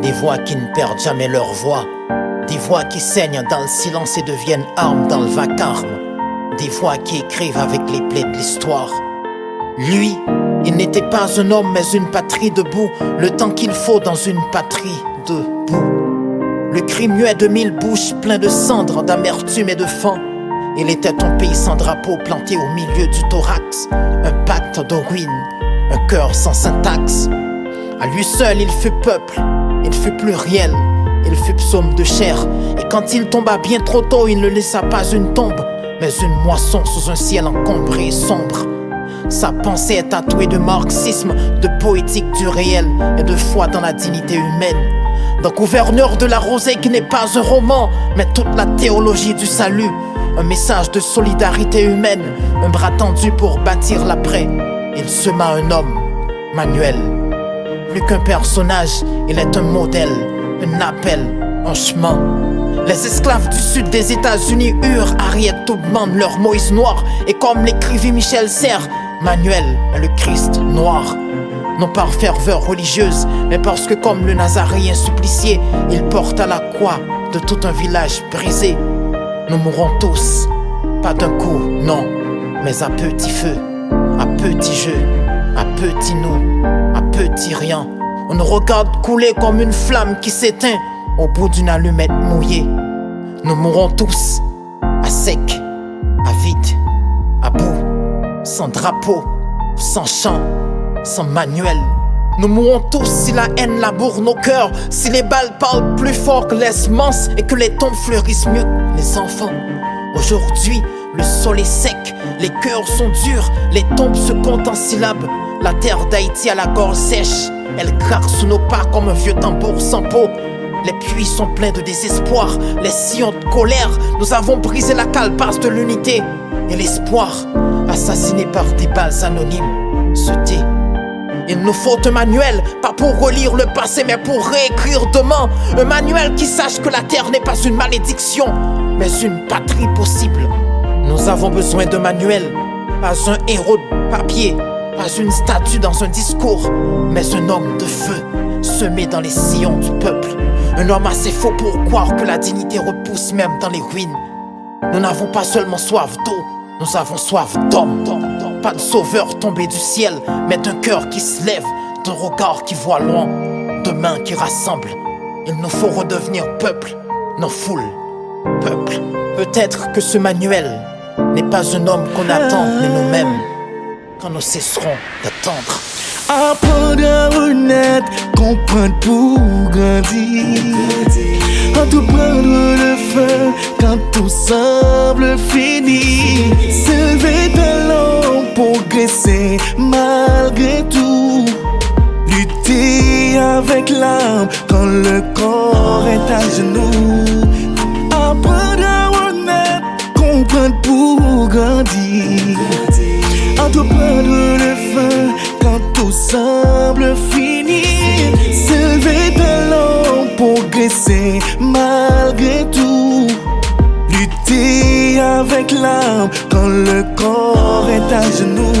des voix qui ne perdent jamais leur voix, des voix qui saignent dans le silence et deviennent armes dans le vacarme, des voix qui écrivent avec les plaies de l'histoire. Lui, il n'était pas un homme mais une patrie debout, le temps qu'il faut dans une patrie debout. Le cri muet de mille bouches, plein de cendres, d'amertume et de fan. Il était un pays sans drapeau planté au milieu du thorax, un pacte de ruine, un cœur sans syntaxe. À lui seul il fut peuple, il fut pluriel, il fut psaume de chair. Et quand il tomba bien trop tôt, il ne laissa pas une tombe, mais une moisson sous un ciel encombré et sombre. Sa pensée est tatouée de marxisme, de poétique du réel et de foi dans la dignité humaine. D'un gouverneur de la rosée qui n'est pas un roman, mais toute la théologie du salut. Un message de solidarité humaine, un bras tendu pour bâtir l'après. Il sema un homme, Manuel. Plus qu'un personnage, il est un modèle, un appel, un chemin. Les esclaves du sud des États-Unis hurent, Harriet Tubman, leur Moïse noir. Et comme l'écrivit Michel Serres, Manuel est le Christ noir. Non par ferveur religieuse, mais parce que comme le Nazaréen supplicié, il porte à la croix de tout un village brisé. Nous mourrons tous, pas d'un coup, non, mais à petit feu, à petit jeu, à petit nous, à petit rien. On nous regarde couler comme une flamme qui s'éteint au bout d'une allumette mouillée. Nous mourrons tous, à sec, à vide, à bout, sans drapeau, sans chant, sans manuel. Nous mourrons tous si la haine laboure nos cœurs, si les balles parlent plus fort que les semences et que les tombes fleurissent mieux que les enfants. Aujourd'hui, le sol est sec, les cœurs sont durs, les tombes se comptent en syllabes. La terre d'Haïti à la gorge sèche, elle craque sous nos pas comme un vieux tambour sans peau. Les puits sont pleins de désespoir, les sillons de colère. Nous avons brisé la calebasse de l'unité et l'espoir, assassiné par des balles anonymes, se tait. Il nous faut un manuel, pas pour relire le passé, mais pour réécrire demain. Un manuel qui sache que la terre n'est pas une malédiction, mais une patrie possible. Nous avons besoin d'un manuel, pas un héros de papier, pas une statue dans un discours, mais un homme de feu, semé dans les sillons du peuple. Un homme assez faux pour croire que la dignité repousse même dans les ruines. Nous n'avons pas seulement soif d'eau, nous avons soif d'homme. Pas de sauveur tombé du ciel, mais d'un cœur qui se lève, d'un regard qui voit loin, de mains qui rassemblent. Il nous faut redevenir peuple, non foule, peuple. Peut-être que ce Manuel n'est pas un homme qu'on attend, mais nous-mêmes, quand nous cesserons d'attendre. Apprendre à renaître, comprendre pour grandir. Entreprendre le feu quand tout semble fini. S'élever talent, progresser malgré tout. Lutter avec l'âme quand le corps est à genoux. Apprendre à renaître, comprendre pour grandir. Entreprendre le feu quand tout semble fini. S'élever talent, progresser malgré tout. Lutter avec l'âme quand le corps est à genoux.